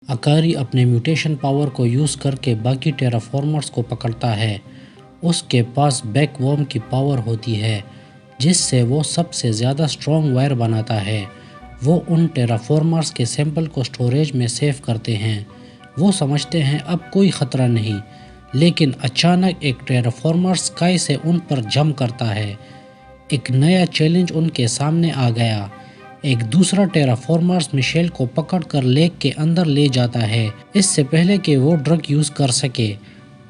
اکاری اپنے mutation power کو use کر کے باقی ٹیرافارمرز کو پکڑتا ہے۔ اس کے پاس بیک ورم کی پاور ہوتی ہے جس سے وہ سب سے زیادہ اسٹرانگ وائر بناتا ہے۔ وہ ان ٹیرافارمرز کے سیمپل کو اسٹوریج میں سیو کرتے ہیں۔ وہ سمجھتے ہیں اب کوئی خطرہ نہیں، لیکن اچانک ایک ٹیرافارمر اسکائی سے ان پر جم کرتا ہے۔ ایک نیا چیلنج ان کے سامنے آ گیا۔ ایک دوسرا ٹیرافارمر میشیل کو پکڑ کر لیک کے اندر لے جاتا ہے اس سے پہلے کہ وہ ڈرگ یوز کر سکے۔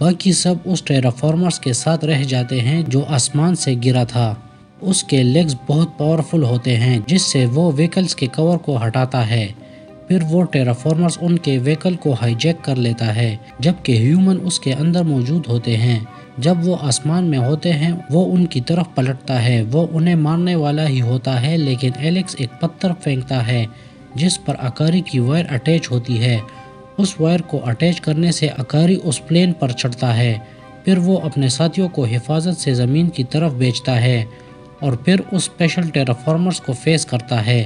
باقی سب اس ٹیرافارمر کے ساتھ رہ جاتے ہیں جو آسمان سے گرا تھا۔ اس کے لیگز بہت پاورفل ہوتے ہیں جس سے وہ وہیکلز کے کور کو ہٹاتا ہے۔ پھر وہ ٹیرافارمر ان کے وہیکل کو ہائی جیک کر لیتا ہے جبکہ ہیومن اس کے اندر موجود ہوتے ہیں۔ جب وہ آسمان میں ہوتے ہیں وہ ان کی طرف پلٹتا ہے۔ وہ انہیں مارنے والا ہی ہوتا ہے لیکن ایلیکس ایک پتھر پھینکتا ہے جس پر اکاری کی وائر اٹیچ ہوتی ہے۔ اس وائر کو اٹیچ کرنے سے اکاری اس پلین پر چڑھتا ہے۔ پھر وہ اپنے ساتھیوں کو حفاظت سے زمین کی طرف بھیجتا ہے اور پھر اس اسپیشل ٹیرافارمرز کو فیس کرتا ہے۔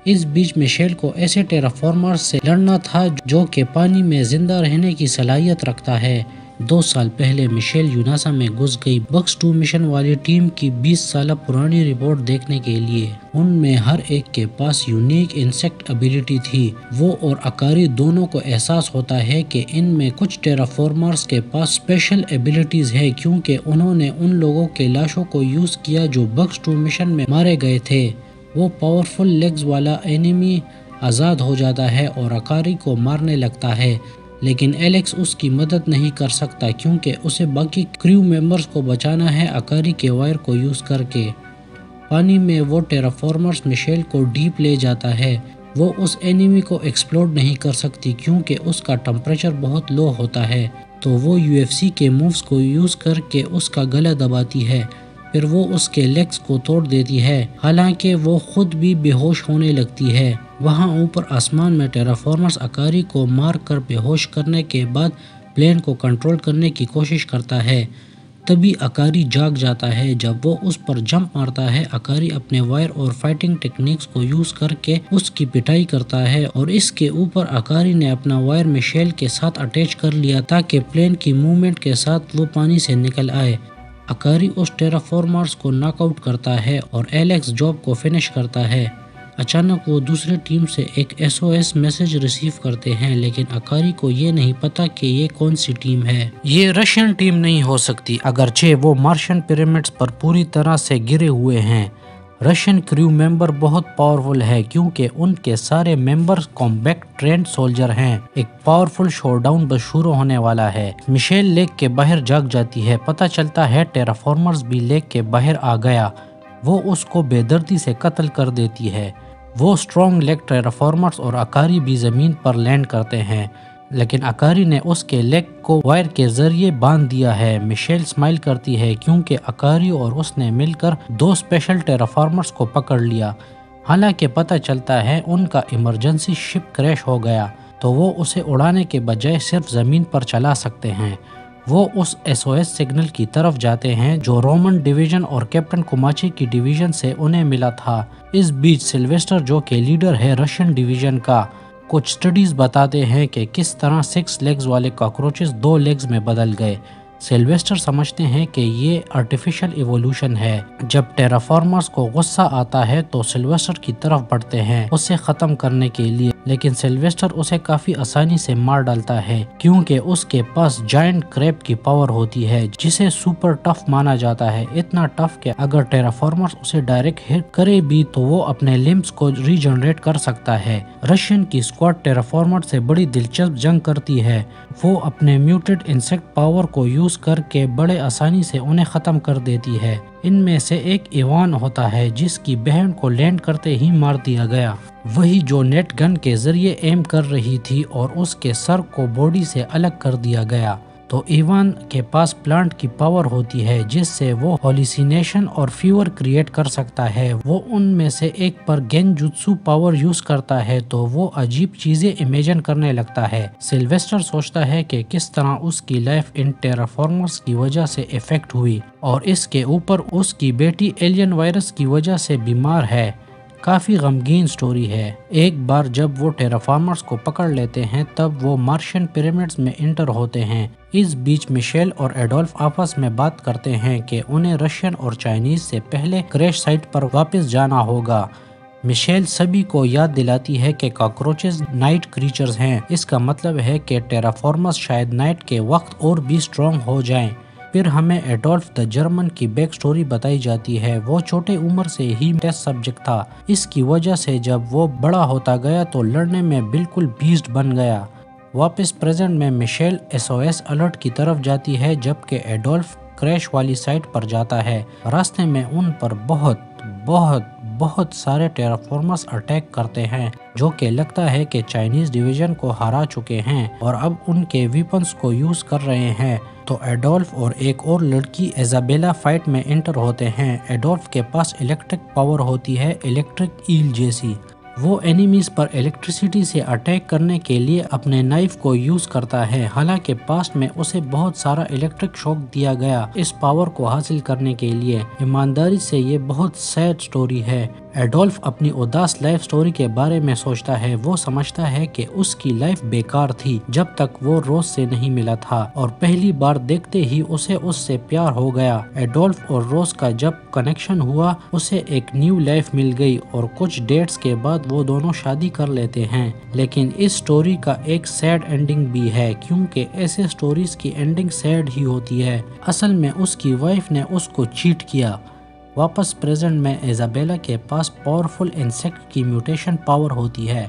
اس بیچ میشیل کو ایسے ٹیرافارمرز سے لڑنا تھا جو کہ پانی میں زندہ رہنے کی صلاحیت رکھتا ہے۔ 2 سال پہلے میشیل یوناسا میں گھس گئی بکس 2 مشن والی ٹیم کی 20 سالہ پرانی رپورٹ دیکھنے کے لیے۔ ان میں ہر ایک کے پاس یونیک انسیکٹ ابیلٹی تھی۔ وہ اور اکاری دونوں کو احساس ہوتا ہے کہ ان میں کچھ ٹیرافارمرز کے پاس اسپیشل ابیلٹیز ہے کیونکہ انہوں نے ان لوگوں کے لاشوں کو یوز کیا جو بکس 2 مشن میں مارے گئے تھے۔ وہ پاورفل لیگز والا اینیمی آزاد ہو جاتا ہے اور اکاری کو مارنے لگتا ہے، لیکن ایلیکس اس کی مدد نہیں کر سکتا کیونکہ اسے باقی کریو ممبرز کو بچانا ہے اکاری کے وائر کو یوز کر کے۔ پانی میں وہ ٹیرافارمرز میشیل کو ڈیپ لے جاتا ہے۔ وہ اس اینیمی کو ایکسپلوڈ نہیں کر سکتی کیونکہ اس کا ٹمپریچر بہت لو ہوتا ہے، تو وہ UFC کے مووز کو یوز کر کے اس کا گلا دباتی ہے۔ پھر وہ اس کے لیگز کو توڑ دیتی ہے، حالانکہ وہ خود بھی بے ہوش ہونے لگتی ہے۔ وہاں اوپر آسمان میں ٹیرافارمرز اکاری کو مار کر بے ہوش کرنے کے بعد پلین کو کنٹرول کرنے کی کوشش کرتا ہے۔ تبھی اکاری جاگ جاتا ہے۔ جب وہ اس پر جمپ مارتا ہے، اکاری اپنے وائر اور فائٹنگ ٹیکنیکس کو یوز کر کے اس کی پٹائی کرتا ہے اور اس کے اوپر اکاری نے اپنا وائر میشیل کے ساتھ اٹیچ کر لیا تاکہ پلین کی موومنٹ کے ساتھ وہ پانی سے نکل آئے۔ اکاری اس ٹیرافارمرز کو ناک آؤٹ کرتا ہے اور ایلیکس جاب کو فنش کرتا ہے۔ اچانک وہ دوسری ٹیم سے ایک SOS میسج ریسیو کرتے ہیں، لیکن اکاری کو یہ نہیں پتا کہ یہ کون سی ٹیم ہے۔ یہ رشین ٹیم نہیں ہو سکتی اگرچہ وہ مارشین پیرامڈز پر پوری طرح سے گرے ہوئے ہیں۔ رشین کریو ممبر بہت پاورفل ہے کیونکہ ان کے سارے ممبرز کمبیٹ ٹرینڈ سولجر ہیں۔ ایک پاورفل شو ڈاؤن بس شروع ہونے والا ہے۔ میشیل لیک کے باہر جاگ جاتی ہے۔ پتہ چلتا ہے ٹیرافارمرز بھی لیک کے باہر آ گیا۔ وہ اس کو بے دردی سے قتل کر دیتی ہے۔ وہ اسٹرانگ لیگ ٹیرافارمرز اور اکاری بھی زمین پر لینڈ کرتے ہیں، لیکن اکاری نے اس کے لیگ کو وائر کے ذریعے باندھ دیا ہے۔ میشیل اسمائل کرتی ہے کیونکہ اکاری اور اس نے مل کر 2 اسپیشل ٹیرافارمرز کو پکڑ لیا۔ حالانکہ پتہ چلتا ہے ان کا ایمرجنسی شپ کریش ہو گیا تو وہ اسے اڑانے کے بجائے صرف زمین پر چلا سکتے ہیں۔ وہ اس SOS سگنل کی طرف جاتے ہیں جو رومن ڈویژن اور کیپٹن کوماچی کی ڈویژن سے انہیں ملا تھا۔ اس بیچ سلویسٹر جو کہ لیڈر ہے رشین ڈویژن کا، کچھ سٹڈیز بتاتے ہیں کہ کس طرح 6 لیگز والے کاکروچز 2 لیگز میں بدل گئے۔ سلویسٹر سمجھتے ہیں کہ یہ آرٹیفیشل ایوولوشن ہے۔ جب ٹیرافارمرز کو غصہ آتا ہے تو سلویسٹر کی طرف بڑھتے ہیں اسے ختم کرنے کے لیے، لیکن سلویسٹر اسے کافی آسانی سے مار ڈالتا ہے کیونکہ اس کے پاس جائنٹ کریب کی پاور ہوتی ہے جسے سپر ٹف مانا جاتا ہے، اتنا ٹف کہ اگر ٹیرافارمرز اسے ڈائریکٹ ہٹ کرے بھی تو وہ اپنے لمبس کو ری جنریٹ کر سکتا ہے۔ رشین کی اسکواڈ ٹیرافارمر سے بڑی دلچسپ جنگ کرتی ہے۔ وہ اپنے میوٹڈ انسیکٹ پاور کو یوز کر کے بڑے آسانی سے انہیں ختم کر دیتی ہے۔ ان میں سے ایک ایوان ہوتا ہے جس کی بہن کو لینڈ کرتے ہی مار دیا گیا، وہی جو نیٹ گن کے ذریعے ایم کر رہی تھی، اور اس کے سر کو باڈی سے الگ کر دیا گیا۔ تو ایوان کے پاس پلانٹ کی پاور ہوتی ہے جس سے وہ ہالیوسینیشن اور فیور کریٹ کر سکتا ہے۔ وہ ان میں سے ایک پر گینجوتسو پاور یوز کرتا ہے تو وہ عجیب چیزیں امیجن کرنے لگتا ہے۔ سلویسٹر سوچتا ہے کہ کس طرح اس کی لائف ان ٹیرافارمرز کی وجہ سے افیکٹ ہوئی، اور اس کے اوپر اس کی بیٹی ایلین وائرس کی وجہ سے بیمار ہے۔ کافی غمگین سٹوری ہے۔ ایک بار جب وہ ٹیرافارمرز کو پکڑ لیتے ہیں تب وہ مارشین پیرامڈز میں انٹر ہوتے ہیں۔ اس بیچ میشیل اور ایڈولف آپس میں بات کرتے ہیں کہ انہیں رشین اور چائنیز سے پہلے کریش سائٹ پر واپس جانا ہوگا۔ میشیل سبھی کو یاد دلاتی ہے کہ کاکروچز نائٹ کریچرز ہیں، اس کا مطلب ہے کہ ٹیرافارمرز شاید نائٹ کے وقت اور بھی سٹرونگ ہو جائیں۔ پھر ہمیں ایڈولف دا جرمن کی بیک سٹوری بتائی جاتی ہے۔ وہ چھوٹے عمر سے ہی ٹیسٹ سبجیکٹ تھا، اس کی وجہ سے جب وہ بڑا ہوتا گیا تو لڑنے میں بالکل بیسٹ بن گیا۔ واپس پریزنٹ میں میشیل SOS الرٹ کی طرف جاتی ہے جبکہ ایڈولف کریش والی سائٹ پر جاتا ہے۔ راستے میں ان پر بہت سارے ٹیرافارمرز اٹیک کرتے ہیں جو کہ لگتا ہے کہ چائنیز ڈویژن کو ہرا چکے ہیں اور اب ان کے ویپنز کو یوز کر رہے ہیں، تو ایڈولف اور ایک اور لڑکی ایزابیلا فائٹ میں انٹر ہوتے ہیں۔ ایڈولف کے پاس الیکٹرک پاور ہوتی ہے، الیکٹرک ایل جیسی۔ وہ اینیمیز پر الیکٹریسٹی سے اٹیک کرنے کے لیے اپنے نائف کو یوز کرتا ہے، حالانکہ پاسٹ میں اسے بہت سارا الیکٹرک شوک دیا گیا اس پاور کو حاصل کرنے کے لیے۔ ایمانداری سے یہ بہت سیڈ سٹوری ہے۔ ایڈولف اپنی اداس لائف سٹوری کے بارے میں سوچتا ہے۔ وہ سمجھتا ہے کہ اس کی لائف بیکار تھی جب تک وہ روز سے نہیں ملا تھا اور پہلی بار دیکھتے ہی اسے اس سے پیار ہو گیا۔ ایڈولف اور روز کا جب کنیکشن ہوا اسے ایک نیو لائف مل گئی اور کچھ ڈیٹس کے بعد وہ دونوں شادی کر لیتے ہیں۔ لیکن اس سٹوری کا ایک سیڈ اینڈنگ بھی ہے کیونکہ ایسے سٹوریز کی اینڈنگ سیڈ ہی ہوتی ہے۔ اصل میں اس کی وائف نے اس کو چیٹ کیا۔ واپس پریزنٹ میں ایزابیلا کے پاس پاورفل انسیکٹ کی میوٹیشن پاور ہوتی ہے۔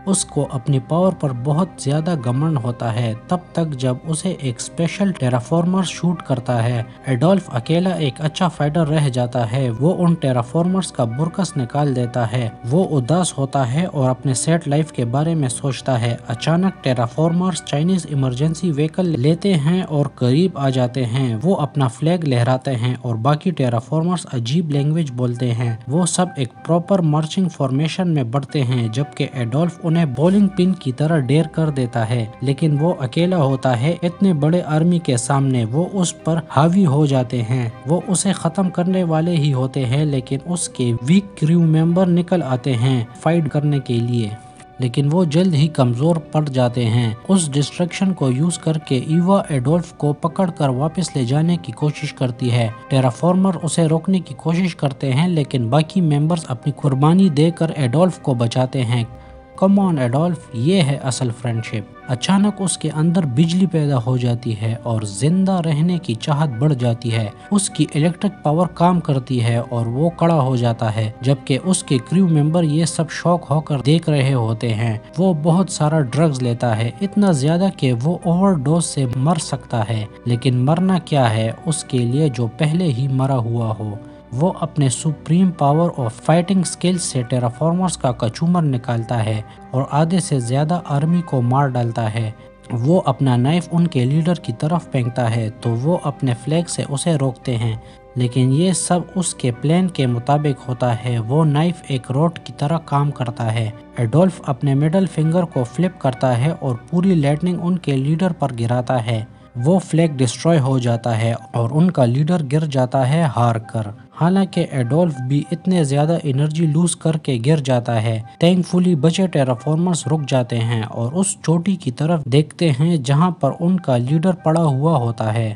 اس کو اپنی پاور پر بہت زیادہ گھمنڈ ہوتا ہے تب تک جب اسے ایک اسپیشل ٹیرافارمر شوٹ کرتا ہے۔ ایڈولف اکیلا ایک اچھا فائٹر رہ جاتا ہے۔ وہ ان ٹیرافارمرز کا برکس نکال دیتا ہے۔ وہ اداس ہوتا ہے اور اپنے سیٹ لائف کے بارے میں سوچتا ہے۔ اچانک ٹیرافارمرز چائنیز ایمرجنسی وہیکل لیتے ہیں اور قریب آ جاتے ہیں۔ وہ اپنا فلیگ لہراتے ہیں اور باقی ٹیرافارمرز عجیب لینگویج بولتے ہیں۔ وہ سب ایک پراپر مارچنگ فارمیشن میں بڑھتے ہیں جبکہ ایڈولف انہیں بولنگ پن کی طرح ڈیر کر دیتا ہے، لیکن وہ اکیلا ہوتا ہے اتنے بڑے آرمی کے سامنے۔ وہ اس پر حاوی ہو جاتے ہیں۔ وہ اسے ختم کرنے والے ہی ہوتے ہیں لیکن اس کے ویک کریو ممبر نکل آتے ہیں فائٹ کرنے کے لیے، لیکن وہ جلد ہی کمزور پڑ جاتے ہیں۔ اس ڈسٹریکشن کو یوز کر کے ایوا ایڈولف کو پکڑ کر واپس لے جانے کی کوشش کرتی ہے۔ ٹیرافارمر اسے روکنے کی کوشش کرتے ہیں لیکن باقی ممبرز اپنی قربانی دے کر ایڈولف کو بچاتے ہیں۔ کم آن ایڈولف، یہ ہے اصل فرینڈشپ۔ اچانک اس کے اندر بجلی پیدا ہو جاتی ہے اور زندہ رہنے کی چاہت بڑھ جاتی ہے۔ اس کی الیکٹرک پاور کام کرتی ہے اور وہ کھڑا ہو جاتا ہے جبکہ اس کے کریو ممبر یہ سب شوق ہو کر دیکھ رہے ہوتے ہیں۔ وہ بہت سارا ڈرگز لیتا ہے، اتنا زیادہ کہ وہ اوور ڈوز سے مر سکتا ہے، لیکن مرنا کیا ہے اس کے لیے جو پہلے ہی مرا ہوا ہو۔ وہ اپنے سپریم پاور اور فائٹنگ سکلز سے ٹیرافارمرز کا کچومر نکالتا ہے اور آدھے سے زیادہ آرمی کو مار ڈالتا ہے۔ وہ اپنا نائف ان کے لیڈر کی طرف پھینکتا ہے تو وہ اپنے فلیگ سے اسے روکتے ہیں، لیکن یہ سب اس کے پلان کے مطابق ہوتا ہے۔ وہ نائف ایک روڈ کی طرح کام کرتا ہے۔ ایڈولف اپنے مڈل فنگر کو فلپ کرتا ہے اور پوری لائٹننگ ان کے لیڈر پر گراتا ہے۔ وہ فلیگ ڈسٹروائے ہو جاتا ہے اور ان کا لیڈر گر جاتا ہے ہار کر۔ حالانکہ ایڈولف بھی اتنے زیادہ انرجی لوز کر کے گر جاتا ہے۔ تھینک فلی بچے ٹیرافارمرز رک جاتے ہیں اور اس چوٹی کی طرف دیکھتے ہیں جہاں پر ان کا لیڈر پڑا ہوا ہوتا ہے۔